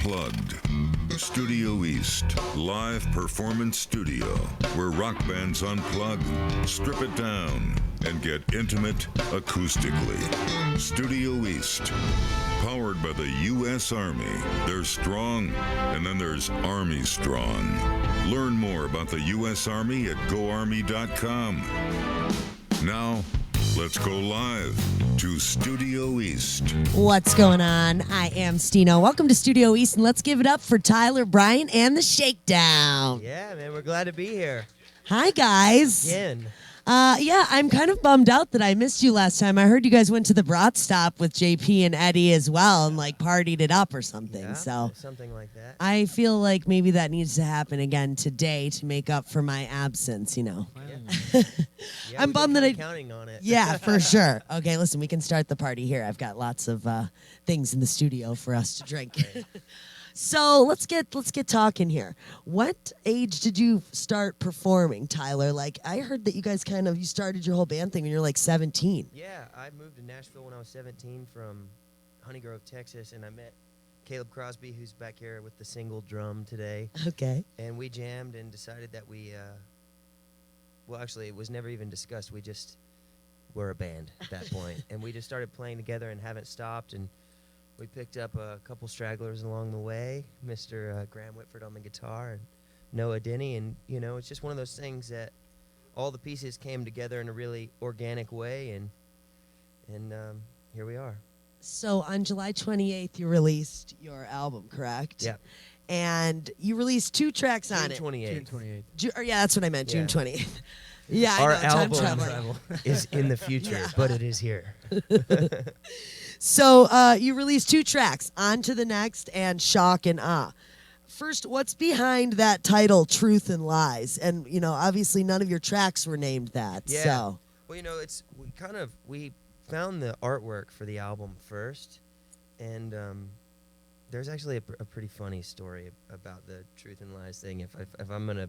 Plugged. Studio East, live performance studio, where rock bands unplug, strip it down, and get intimate acoustically. Studio East, powered by the U.S. Army. There's strong, and then there's Army Strong. Learn more about the U.S. Army at goarmy.com. Now, let's go live to Studio East. What's going on? I am Stino. Welcome to Studio East, and let's give it up for Tyler, Bryant, and the Shakedown. Yeah, man, we're glad to be here Hi, guys. again. Yeah, I'm kind of bummed out that I missed you last time. I heard you guys went to the Brat Stop with JP and Eddie as well and, partied it up or something. Yeah, So something like that. I feel like maybe that needs to happen again today to make up for my absence, Yeah, I'm we've bummed been that kinda counting on it. Yeah, for sure. Okay, listen, we can start the party here. I've got lots of things in the studio for us to drink. So let's get talking here. What age did you start performing, Tyler? I heard that you guys you started your whole band thing when you were 17. Yeah, I moved to Nashville when I was 17 from Honey Grove, Texas, and I met Caleb Crosby, who's back here with the single drum today. Okay. And we jammed and decided that well, actually, it was never even discussed. We just were a band at that point. And we just started playing together and haven't stopped. And we picked up a couple stragglers along the way, Mr. Graham Whitford on the guitar and Noah Denny. And, it's just one of those things that all the pieces came together in a really organic way. And here we are. So on July 28th, you released your album, correct? Yeah. And you released 2 tracks on June it. 28th. June 28th. Yeah, that's what I meant, June Yeah. 28th. Yeah, I Our know, time album traveler. is in the future, Yeah. but it is here. So you released 2 tracks, On to the Next and Shock and Awe. First, what's behind that title, Truth and Lies? And, obviously none of your tracks were named that. Yeah. So. Well, we found the artwork for the album first, and there's actually a pretty funny story about the Truth and Lies thing. If I'm gonna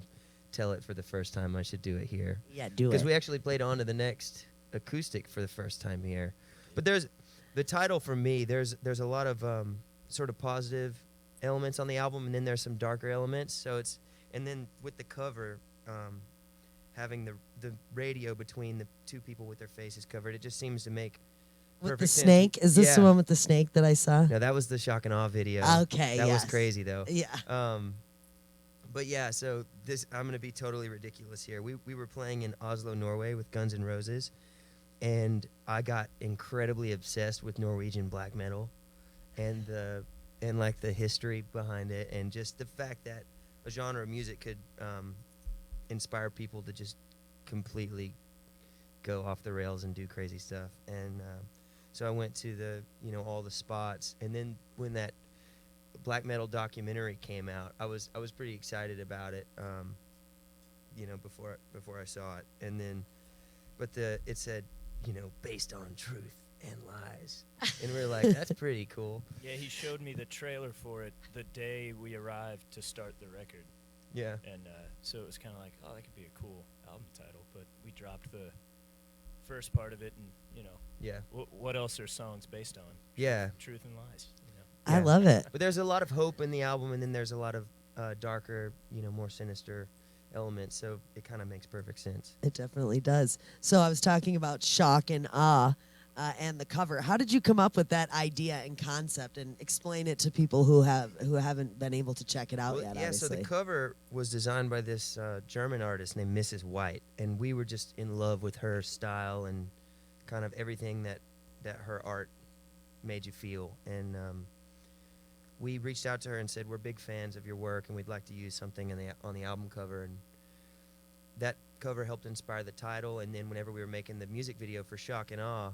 tell it for the first time, I should do it here. Yeah, do it. Because we actually played On to the Next acoustic for the first time here. But there's the title for me. There's a lot of sort of positive elements on the album, and then there's some darker elements. And then with the cover, having the radio between the 2 people with their faces covered, it just seems to make with perfect the sense. snake? Is this the Yeah. one with the snake that I saw? No, that was the Shock and Awe video. Okay, that was yes. crazy though. Yeah. But yeah, so I'm gonna be totally ridiculous here. We were playing in Oslo, Norway with Guns N' Roses, and I got incredibly obsessed with Norwegian black metal, and the history behind it, and just the fact that a genre of music could inspire people to just completely go off the rails and do crazy stuff. And so I went to all the spots, and then when that black metal documentary came out, I was pretty excited about it, before I saw it. And then, but it said, based on truth and lies, and we were like, that's pretty cool. Yeah, he showed me the trailer for it the day we arrived to start the record. Yeah. And so it was kind of like, oh, that could be a cool album title. But we dropped the first part of it, and, Yeah. what else are songs based on? Yeah. Truth and lies. I love it. But there's a lot of hope in the album, and then there's a lot of darker, more sinister elements. So it kind of makes perfect sense. It definitely does. So I was talking about Shock and Awe and the cover. How did you come up with that idea and concept, and explain it to people who haven't been able to check it out yet? Yeah, obviously. so the cover was designed by this German artist named Mrs. White, and we were just in love with her style and kind of everything that her art made you feel. And we reached out to her and said, we're big fans of your work, and we'd like to use something on the album cover. And that cover helped inspire the title. And then whenever we were making the music video for Shock and Awe,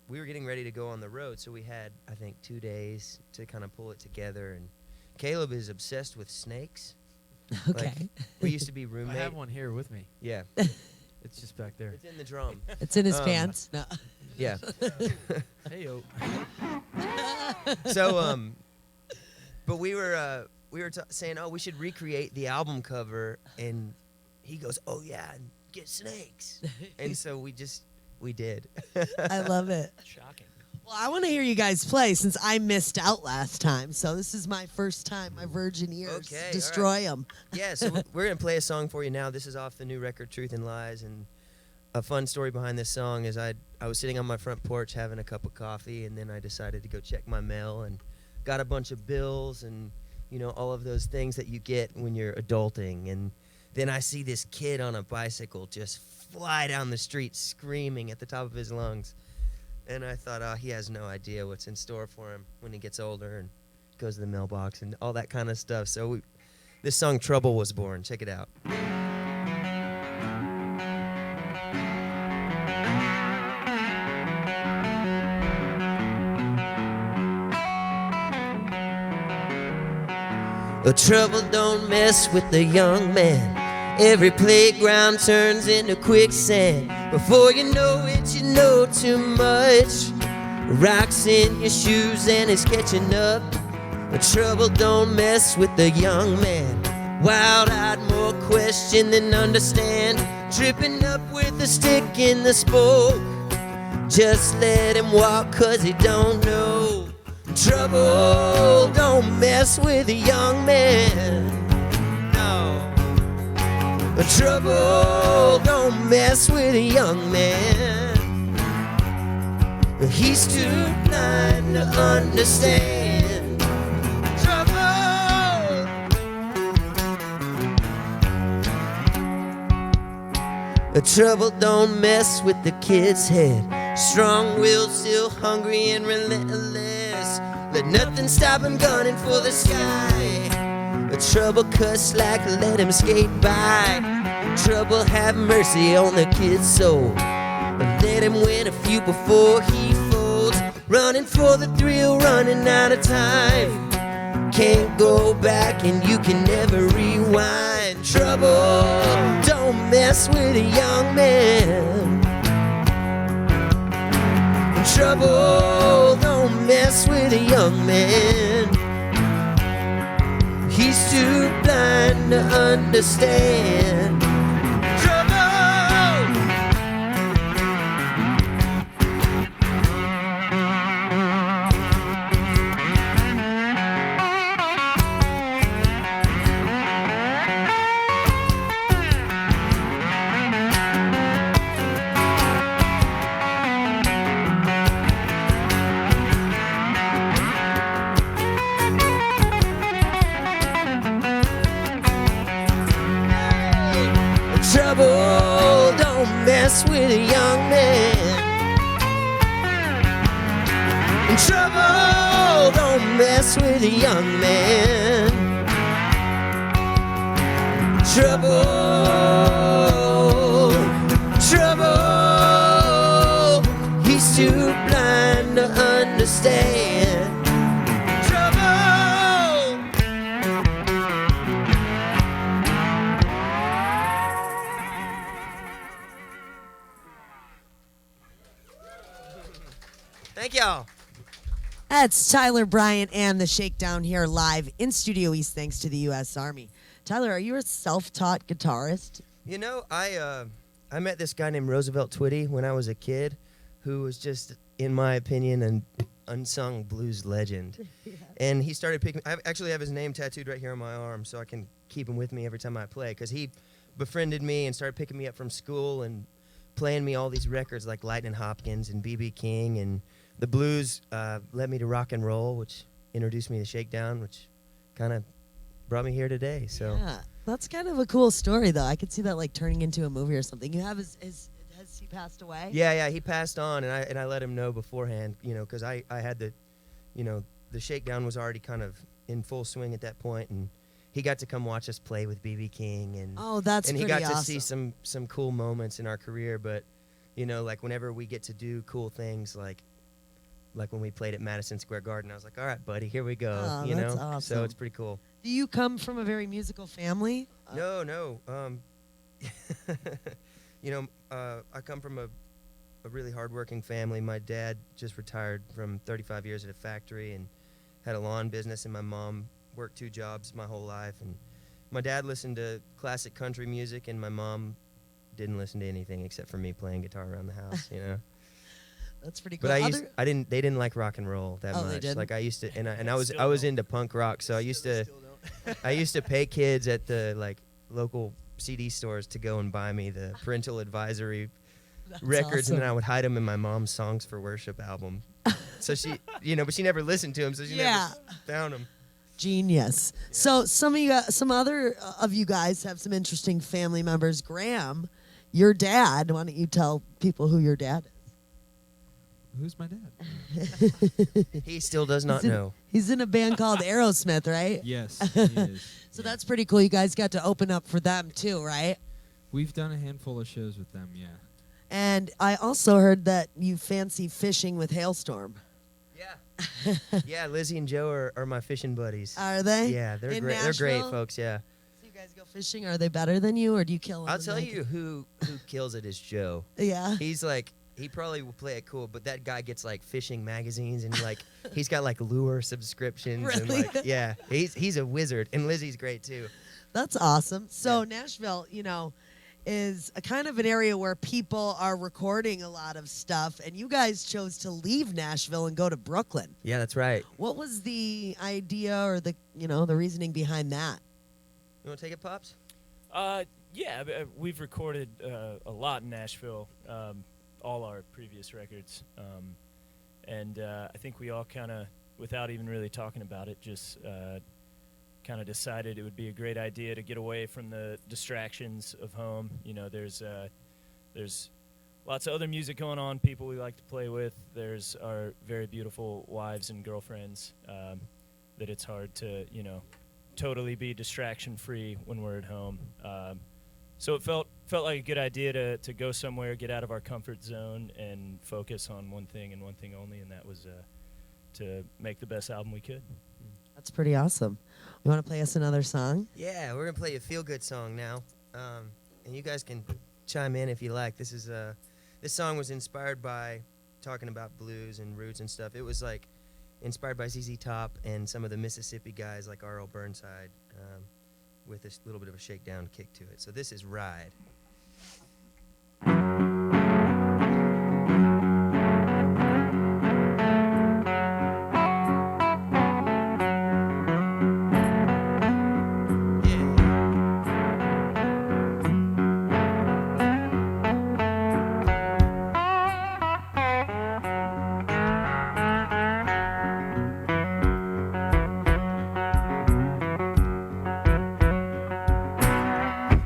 we were getting ready to go on the road, so we had, I think, 2 days to kind of pull it together. And Caleb is obsessed with snakes. Okay. We used to be I roommates. have one here with me. Yeah. It's just back there. It's in the drum. It's in his pants. No. Yeah. Hey, yo. So, but we were saying, oh, we should recreate the album cover, and he goes, oh yeah, and get snakes. And so we did. I love it. Shocking. Well, I want to hear you guys play since I missed out last time. So this is my first time, my virgin ears. Okay, Destroy them. Yeah, so we're going to play a song for you now. This is off the new record, Truth and Lies. And a fun story behind this song is I was sitting on my front porch having a cup of coffee, and then I decided to go check my mail and got a bunch of bills and, all of those things that you get when you're adulting. And then I see this kid on a bicycle just fly down the street screaming at the top of his lungs. And I thought, oh, he has no idea what's in store for him when he gets older and goes to the mailbox and all that kind of stuff. So this song, Trouble, was born. Check it out. The trouble don't mess with the young man. Every playground turns into quicksand. Before you know it, you know too much. Rocks in your shoes and it's catching up. The trouble don't mess with the young man. Wild-eyed, more question than understand. Tripping up with a stick in the spoke. Just let him walk 'cause he don't know. Trouble don't mess with a young man. But trouble don't mess with a young man. He's too blind to understand. Trouble. The trouble don't mess with the kid's head. Strong-willed, still hungry and relentless. Let nothing stop him gunning for the sky. But trouble cuss like let him skate by. Trouble have mercy on the kid's soul. But let him win a few before he folds. Running for the thrill, running out of time. Can't go back and you can never rewind. Trouble don't mess with a young man. Trouble don't mess with a young man. He's too blind to understand. Trouble. Trouble don't mess with a young man. Trouble don't mess with a young man. Trouble, trouble. He's too blind to understand. Thank y'all. That's Tyler Bryant and the Shakedown here live in Studio East thanks to the U.S. Army. Tyler, are you a self-taught guitarist? I met this guy named Roosevelt Twitty when I was a kid who was just, in my opinion, an unsung blues legend. Yeah. And he started picking... I actually have his name tattooed right here on my arm so I can keep him with me every time I play because he befriended me and started picking me up from school and playing me all these records like Lightnin' Hopkins and B.B. King, and the blues led me to rock and roll, which introduced me to Shakedown, which kind of brought me here today. So yeah, that's kind of a cool story, though. I could see that like turning into a movie or something. You have has he passed away? Yeah, he passed on, and I let him know beforehand, because I had the Shakedown was already kind of in full swing at that point, and he got to come watch us play with B.B. King, and he got to see some cool moments in our career. But like whenever we get to do cool things, like when we played at Madison Square Garden, I was like, all right, buddy, here we go. Oh, that's awesome. So it's pretty cool. Do you come from a very musical family? No. I come from a really hardworking family. My dad just retired from 35 years at a factory and had a lawn business, and my mom worked 2 jobs my whole life. And my dad listened to classic country music, and my mom didn't listen to anything except for me playing guitar around the house. That's pretty cool. But they didn't like rock and roll that Oh, they much. didn't? Like I used to, and I Still was don't. into punk rock, so I used to Still don't. I used to pay kids at the like local CD stores to go and buy me the parental advisory That's records, awesome. and then I would hide them in my mom's Songs for Worship album. So she, but she never listened to them, so she Yeah. never found them. Genius. So some other of you guys have some interesting family members. Graham, your dad. Why don't you tell people who your dad is? Who's my dad? He still does not know. He's in a band called Aerosmith, right? Yes, he is. So Yeah. that's pretty cool. You guys got to open up for them too, right? We've done a handful of shows with them, yeah. And I also heard that you fancy fishing with Hailstorm. Yeah. Yeah, Lizzie and Joe are my fishing buddies. Are they? Yeah, they're In great. They're great Nashville? folks. Yeah. So you guys go fishing. Are they better than you, or do you kill them? I'll tell you who kills it is Joe. Yeah. He's like, he probably will play it cool, but that guy gets like fishing magazines and like he's got like lure subscriptions and Really? like yeah, he's a wizard. And Lizzie's great too. That's awesome. So Yeah. Nashville, is a kind of an area where people are recording a lot of stuff, and you guys chose to leave Nashville and go to Brooklyn. Yeah, that's right. What was the idea or the reasoning behind that? You want to take it, Pops? Yeah, we've recorded a lot in Nashville, all our previous records, and I think we all kind of, without even really talking about it, just kind of decided it would be a great idea to get away from the distractions of home. There's lots of other music going on, people we like to play with. There's our very beautiful wives and girlfriends that it's hard to, totally be distraction-free when we're at home. So it felt like a good idea to go somewhere, get out of our comfort zone, and focus on one thing and one thing only, and that was to make the best album we could. That's pretty awesome. You want to play us another song? Yeah, we're gonna play a feel-good song now, and you guys can chime in if you like. This song was inspired by talking about blues and roots and stuff. It was like inspired by ZZ Top and some of the Mississippi guys like R.L. Burnside, with a little bit of a shakedown kick to it. So this is Ride.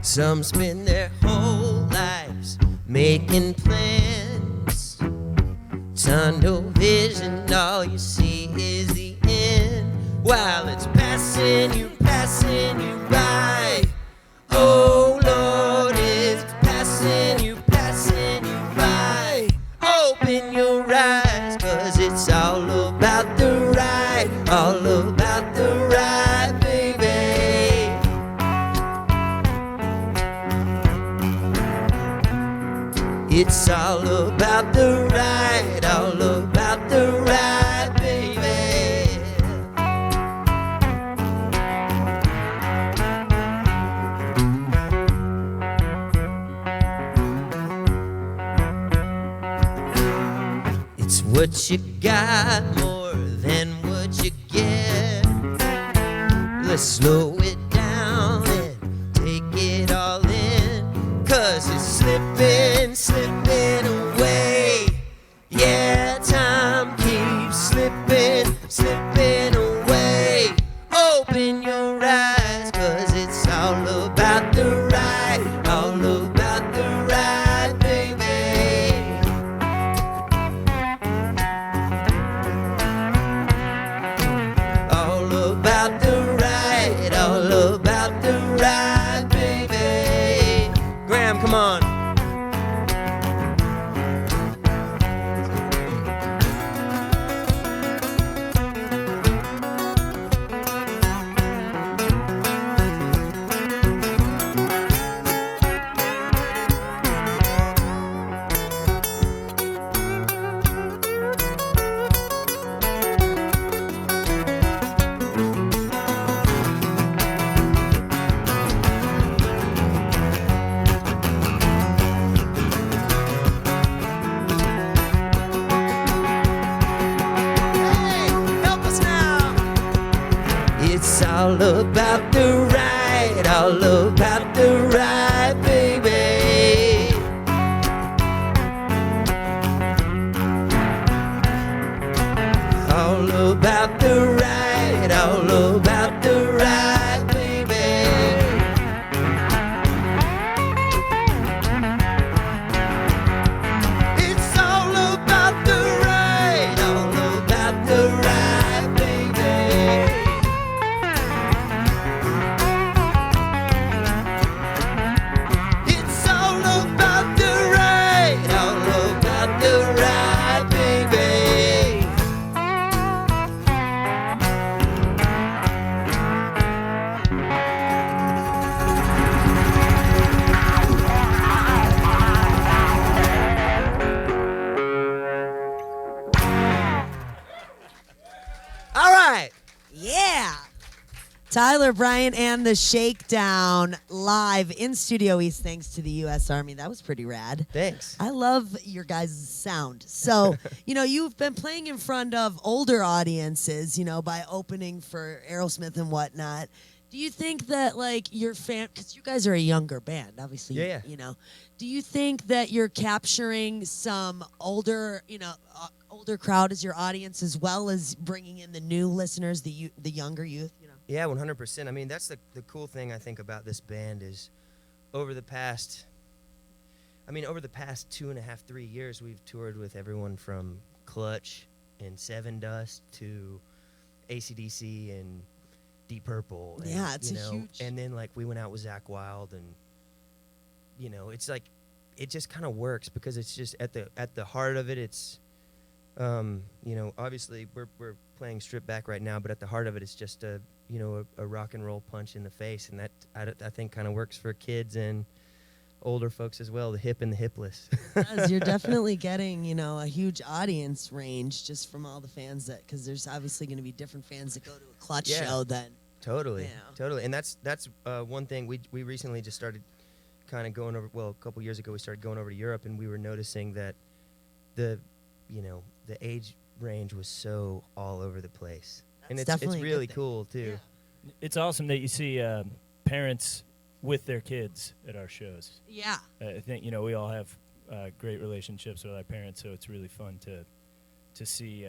Some spend their whole lives making plans. Tunnel vision, all you see is the end. While it's passing you by. Oh Lord, it's passing you by. Open your eyes, 'cause it's all about the ride. All about the ride, baby. It's all about the ride, all about the ride, baby. It's what you got more than what you get. Let's slow it down and take it all in, 'cause it's slipping away. Yeah, time keeps slipping away. Open your eyes, 'cause it's all about the ride, all about the ride, baby. All about the ride, all about the ride, baby. Graham, come on. about the ride, all about the ride, baby. All about the ride, all about the ride, baby. It's all about the ride, all about the ride, baby. It's all about the ride, all about the ride, baby. All right. Yeah. Tyler, Bryant, and the Shakedown live in Studio East thanks to the U.S. Army. That was pretty rad. Thanks. I love your guys' sound. So, you've been playing in front of older audiences, by opening for Aerosmith and whatnot. Do you think that, your fan, because you guys are a younger band, obviously, Yeah. do you think that you're capturing some older, older crowd as your audience as well as bringing in the new listeners, the younger youth, Yeah, 100%. I mean, that's the cool thing I think about this band is over the past 2.5, 3 years, we've toured with everyone from Clutch and Seven Dust to AC/DC and Deep Purple. And, Yeah, it's a huge- And then, we went out with Zakk Wylde and, it's it just kind of works because it's just at the heart of it, it's, obviously we're playing stripped back right now, but at the heart of it, it's just a rock and roll punch in the face, and that I think kind of works for kids and older folks as well, the hip and the hipless. Because you're definitely getting, a huge audience range just from all the fans because there's obviously going to be different fans that go to a Clutch Yeah. show than. Totally, Yeah. totally, and that's one thing we recently just started kind of going over. Well, a couple years ago we started going over to Europe, and we were noticing that the age range was so all over the place, and That's it's definitely a good really thing. cool too. It's awesome that you see parents with their kids at our shows. Yeah. I think we all have great relationships with our parents, so it's really fun to see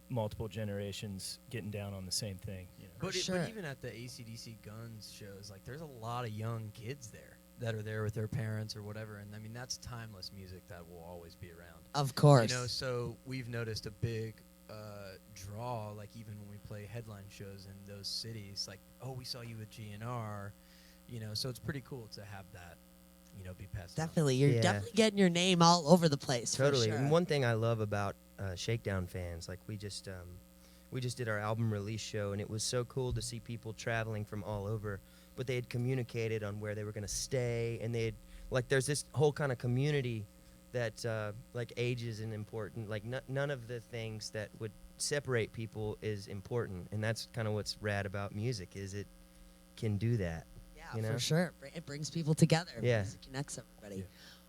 multiple generations getting down on the same thing. But, sure. but even at the AC/DC Guns shows, there's a lot of young kids there that are there with their parents or whatever, and I mean that's timeless music that will always be around. Of course. So we've noticed a big draw, even when we play headline shows in those cities, we saw you with GNR, so it's pretty cool to have that, be passed on. Definitely. You're Yeah. definitely getting your name all over the place. Totally. For sure. And one thing I love about Shakedown fans, we just did our album release show, and it was so cool to see people traveling from all over, but they had communicated on where they were going to stay, and they had there's this whole kind of community that age isn't important. None of the things that would separate people is important, and that's kind of what's rad about music is it can do that. Yeah, for sure. It brings people together. Yeah. Because it connects everybody.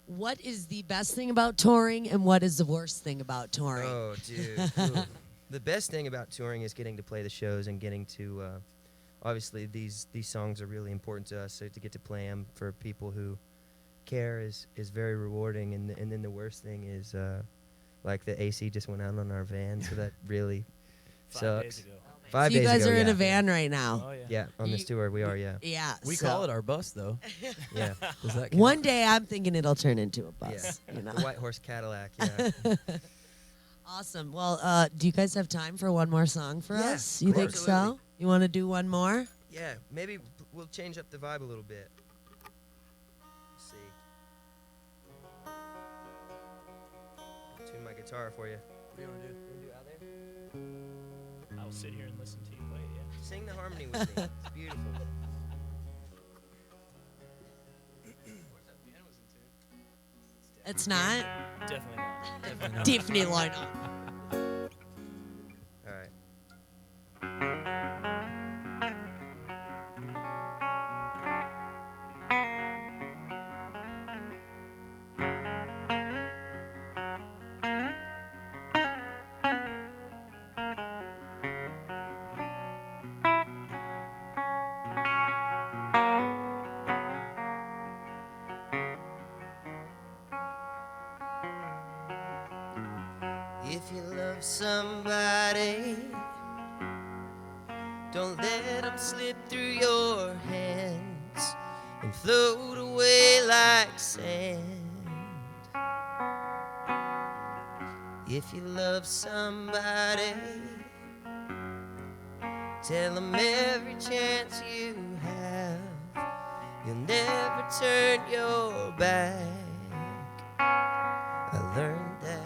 What is the best thing about touring, and what is the worst thing about touring? Oh, dude. Ooh. The best thing about touring is getting to play the shows and getting to, obviously, these songs are really important to us, so to get to play them for people who care is very rewarding. And then the worst thing is, the AC just went out on our van, so that really 5 sucks. days ago. 5 So you days guys ago, are in yeah. a van right now. Oh yeah. Yeah, on this tour we are, yeah. Yeah. We so call it our bus, though. Yeah. Does that count? One day I'm thinking it'll turn into a bus. Yeah. The White Horse Cadillac, yeah. Awesome. Well, do you guys have time for one more song for Yeah, us? You think so? absolutely. You want to do one more? Yeah, maybe we'll change up the vibe a little bit. Let's see. Tune my guitar for you. What do you want to do? Wanna do Out There? I'll sit here and listen to you play it. Yeah. Sing the harmony with me. It's beautiful. It's not. Definitely not. Definitely not. Definitely not. All right. love somebody, don't let them slip through your hands and float away like sand. If you love somebody, tell them every chance you have, you'll never turn your back. I learned that.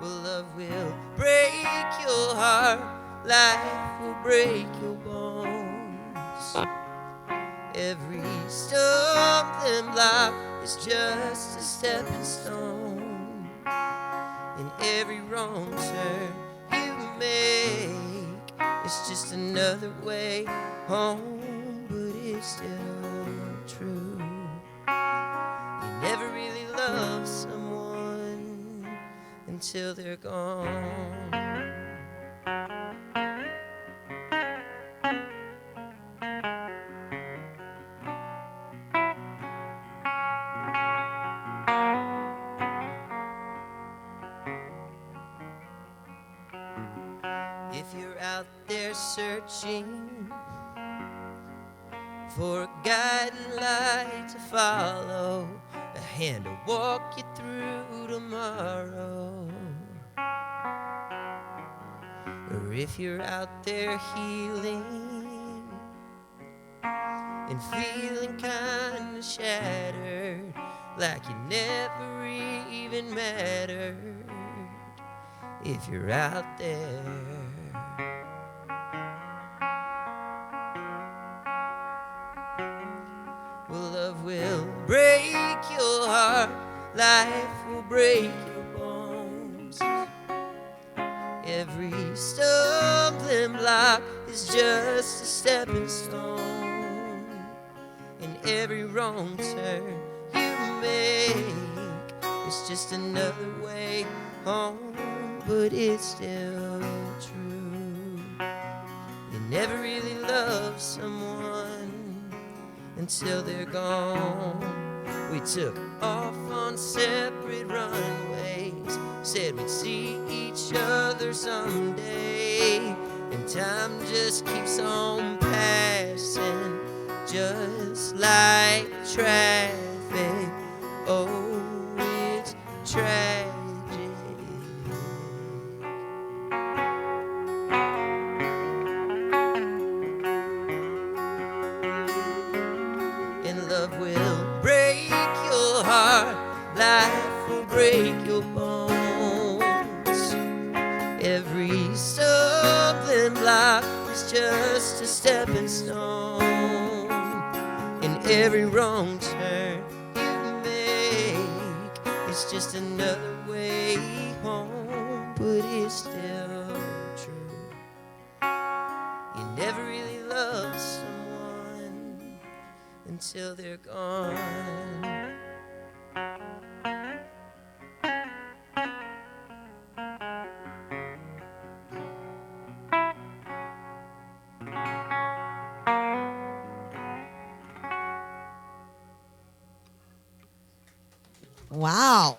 Well, love will break your heart, life will break your bones. Every stumbling block is just a stepping stone, and every wrong turn you make is just another way home, but it's still true. You never really love someone until they're gone. If you're out there searching for a guiding light to follow, a hand to walk you through tomorrow, or if you're out there healing and feeling kinda shattered, like you never even mattered, if you're out there, well, love will break your heart, life will break your bones. Every stumbling block is just a stepping stone, and every wrong turn you make is just another way home, but it's still true. You never really love someone until they're gone. We took off on separate runways, said we'd see each other someday, and time just keeps on passing, just like traffic. Oh, it's tragic. And love will break your heart, life will break your bones. Every stumbling block is just a stepping stone, and every wrong turn you make is just another way home, but it's still true. You never really loved someone until they're gone. Wow.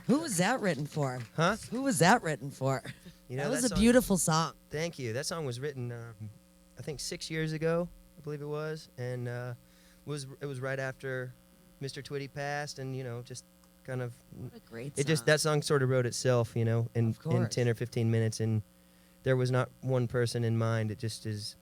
Who was that written for? Huh? Who was that written for? You know, that was a song- beautiful song. Thank you. That song was written, I think 6 years ago, I believe it was, and it was right after Mr. Twitty passed, and just kind of What a great it song. just that song sort of wrote itself, in Of course. 10 or 15 minutes, and there was not one person in mind. It just is.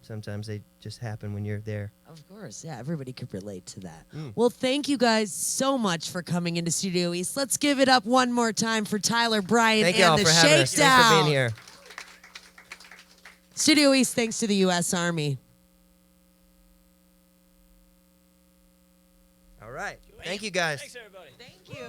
Sometimes they just happen when you're there. Of course, yeah, everybody could relate to that. Mm. Well, thank you guys so much for coming into Studio East. Let's give it up one more time for Tyler, Bryant, Thank and y'all the for having us. Shakedown. Thanks for being here. Studio East, thanks to the U.S. Army. All right. Thank you guys. Thanks, everybody. Thank you.